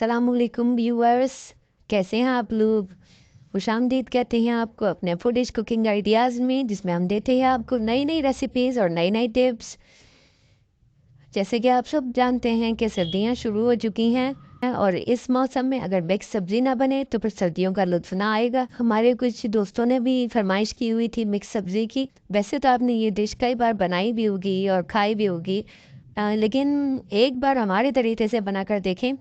अस्सलामुअलैकुम व्यूअर्स, कैसे हैं आप लोग। खुशामदीद कहते हैं आपको अपने फूडिश कुकिंग आइडियाज़ में, जिसमें हम देते हैं आपको नई नई रेसिपीज़ और नई नई टिप्स। जैसे कि आप सब जानते हैं कि सर्दियां शुरू हो चुकी हैं और इस मौसम में अगर मिक्स सब्ज़ी ना बने तो फिर सर्दियों का लुत्फ़ ना आएगा। हमारे कुछ दोस्तों ने भी फरमाइश की हुई थी मिक्स सब्ज़ी की। वैसे तो आपने ये डिश कई बार बनाई भी होगी और खाई भी होगी, लेकिन एक बार हमारे तरीके से बनाकर देखें।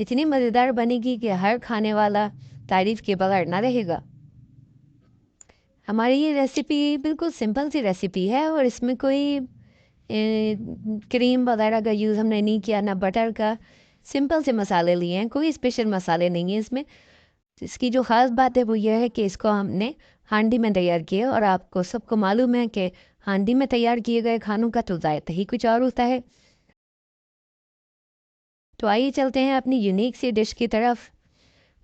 इतनी मज़ेदार बनेगी कि हर खाने वाला तारीफ़ के बगैर ना रहेगा। हमारी ये रेसिपी बिल्कुल सिंपल सी रेसिपी है और इसमें कोई क्रीम वगैरह का यूज़ हमने नहीं किया, ना बटर का। सिंपल से मसाले लिए हैं, कोई स्पेशल मसाले नहीं है इसमें। इसकी जो ख़ास बात है वो ये है कि इसको हमने हांडी में तैयार किया और आपको सबको मालूम है कि हांडी में तैयार किए गए खानों का तो जायका ही कुछ और होता है। तो आइए चलते हैं अपनी यूनिक सी डिश की तरफ,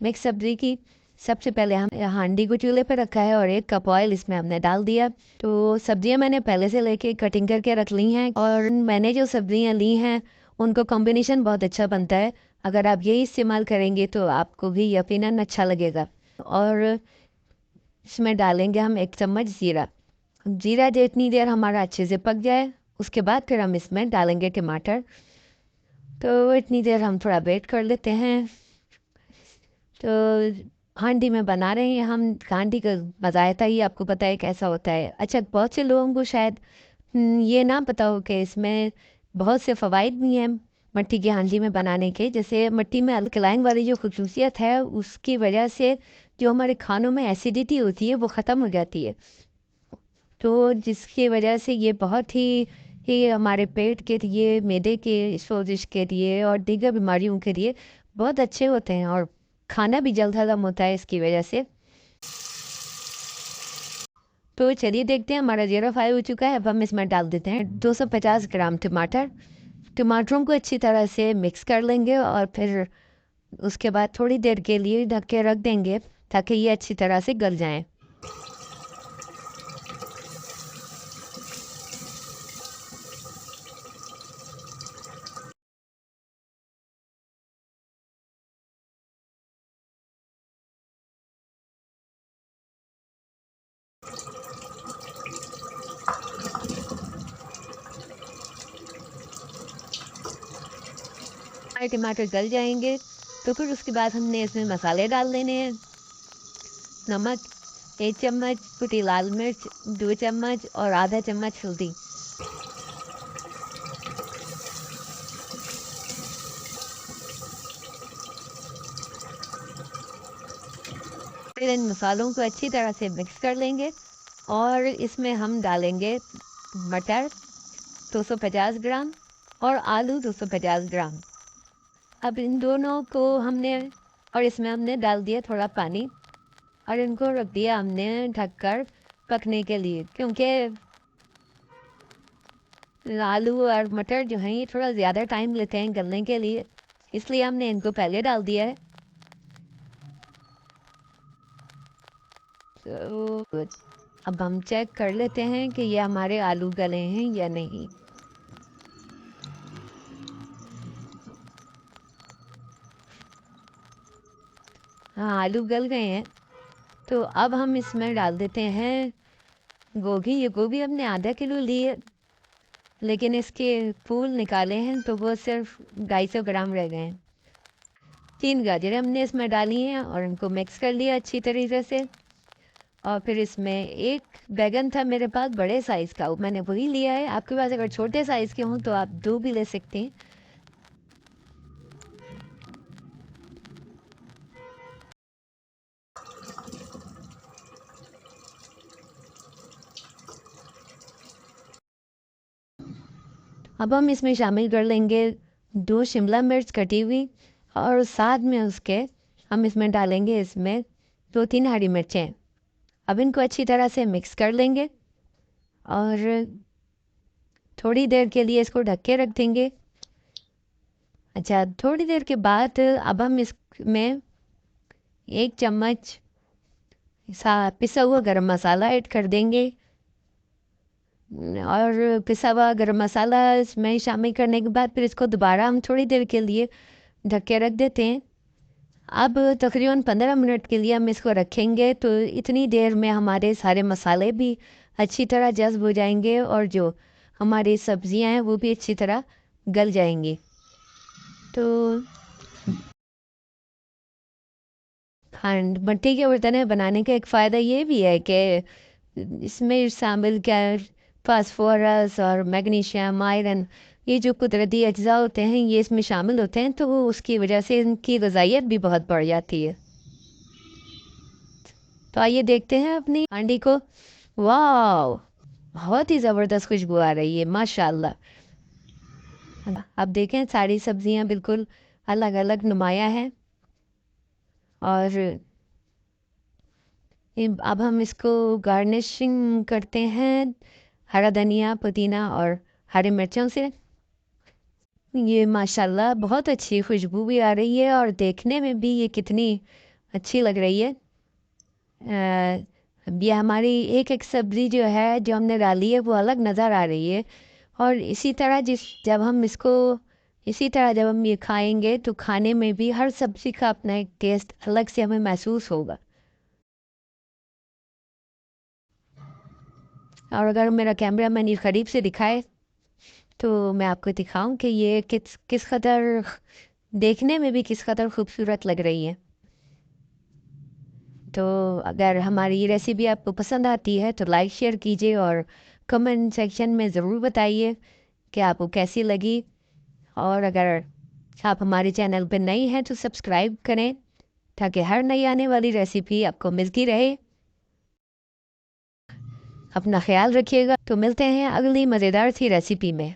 मिक्स सब्ज़ी की। सबसे पहले हम हांडी को चूल्हे पर रखा है और 1 कप ऑयल इसमें हमने डाल दिया। तो सब्जियां मैंने पहले से लेके कटिंग करके रख ली हैं और मैंने जो सब्जियां ली हैं उनको कॉम्बिनेशन बहुत अच्छा बनता है। अगर आप यही इस्तेमाल करेंगे तो आपको भी यकीनन अच्छा लगेगा। और इसमें डालेंगे हम 1 चम्मच ज़ीरा। ज़ीरा जितनी देर हमारा अच्छे से पक जाए उसके बाद फिर हम इसमें डालेंगे टमाटर। तो इतनी देर हम थोड़ा वेट कर लेते हैं। तो हांडी में बना रहे हैं हम। हांडी का मज़ायता ही आपको पता है कैसा होता है। अच्छा, बहुत से लोगों को शायद ये ना पता हो कि इसमें बहुत से फ़वाइद भी हैं मिट्टी की हांडी में बनाने के। जैसे मिट्टी में अल्कलाइन वाली जो खसूसियत है उसकी वजह से जो हमारे खानों में एसिडिटी होती है वो ख़त्म हो जाती है। तो जिसकी वजह से ये बहुत ही हमारे पेट के लिए, मैदे के सोजिश के लिए और दीगर बीमारियों के लिए बहुत अच्छे होते हैं और खाना भी जल्द हज़म होता है इसकी वजह से। तो चलिए देखते हैं, हमारा ज़ीरा फ्राई हो चुका है। अब हम इसमें डाल देते हैं 250 ग्राम टमाटर। टमाटरों को अच्छी तरह से मिक्स कर लेंगे और फिर उसके बाद थोड़ी देर के लिए ढक के रख देंगे ताकि ये अच्छी तरह से गल जाएं। हमारे टमाटर गल जाएंगे तो फिर उसके बाद हमने इसमें मसाले डाल देने हैं। नमक 1 चम्मच, कुटी लाल मिर्च 2 चम्मच और आधा चम्मच हल्दी। फिर इन मसालों को अच्छी तरह से मिक्स कर लेंगे और इसमें हम डालेंगे मटर 250 ग्राम और आलू 250 ग्राम। अब इन दोनों को हमने, और इसमें हमने डाल दिया थोड़ा पानी और इनको रख दिया हमने ढककर पकने के लिए, क्योंकि आलू और मटर जो हैं ये थोड़ा ज़्यादा टाइम लेते हैं गलने के लिए, इसलिए हमने इनको पहले डाल दिया है। तो अब हम चेक कर लेते हैं कि ये हमारे आलू गले हैं या नहीं। हाँ, आलू गल गए हैं। तो अब हम इसमें डाल देते हैं गोभी। ये गोभी हमने आधा किलो ली है, लेकिन इसके फूल निकाले हैं तो वो सिर्फ 250 ग्राम रह गए हैं। 3 गाजरें हमने इसमें डाली हैं और इनको मिक्स कर लिया अच्छी तरीके से। और फिर इसमें एक बैगन था मेरे पास बड़े साइज़ का, मैंने वही लिया है। आपके पास अगर छोटे साइज़ के हों तो आप 2 भी ले सकते हैं। अब हम इसमें शामिल कर लेंगे 2 शिमला मिर्च कटी हुई और साथ में उसके हम इसमें डालेंगे इसमें 2-3 हरी मिर्चें। अब इनको अच्छी तरह से मिक्स कर लेंगे और थोड़ी देर के लिए इसको ढक के रख देंगे। अच्छा, थोड़ी देर के बाद अब हम इसमें 1 चम्मच पिसा हुआ गरम मसाला ऐड कर देंगे और पिसा हुआ गरम मसाला इसमें शामिल करने के बाद फिर इसको दोबारा हम थोड़ी देर के लिए ढक के रख देते हैं। अब तकरीबन 15 मिनट के लिए हम इसको रखेंगे, तो इतनी देर में हमारे सारे मसाले भी अच्छी तरह जज़्ब हो जाएंगे और जो हमारी सब्जियां हैं वो भी अच्छी तरह गल जाएंगी। तो खंड मिट्टी के बर्तन बनाने का एक फ़ायदा ये भी है कि इसमें शामिल क्या फास्फोरस और मैग्नीशियम, आयरन, ये जो कुदरती अज्जा होते हैं ये इसमें शामिल होते हैं, तो उसकी वजह से इनकी ग़िज़ाइयत भी बहुत बढ़ जाती है। तो आइए देखते हैं अपनी हांडी को। वाह, बहुत ही ज़बरदस्त खुशबू आ रही है माशाल्लाह। अब देखें सारी सब्जियां बिल्कुल अलग अलग नुमाया है। और अब हम इसको गार्निशिंग करते हैं हरा धनिया, पुदीना और हरी मिर्चों से। ये माशाल्लाह बहुत अच्छी खुशबू भी आ रही है और देखने में भी ये कितनी अच्छी लग रही है। ये हमारी एक एक सब्ज़ी जो है जो हमने डाली है वो अलग नज़र आ रही है। और इसी तरह जब हम ये खाएंगे तो खाने में भी हर सब्ज़ी का अपना एक टेस्ट अलग से हमें महसूस होगा। और अगर मेरा कैमरा मैन ये करीब से दिखाए तो मैं आपको दिखाऊं कि ये किस कदर देखने में भी किस कदर खूबसूरत लग रही है। तो अगर हमारी ये रेसिपी आपको पसंद आती है तो लाइक शेयर कीजिए और कमेंट सेक्शन में ज़रूर बताइए कि आपको कैसी लगी। और अगर आप हमारे चैनल पर नई हैं तो सब्सक्राइब करें ताकि हर नई आने वाली रेसिपी आपको मिलती रहे। अपना ख्याल रखिएगा। तो मिलते हैं अगली मज़ेदार सी रेसिपी में।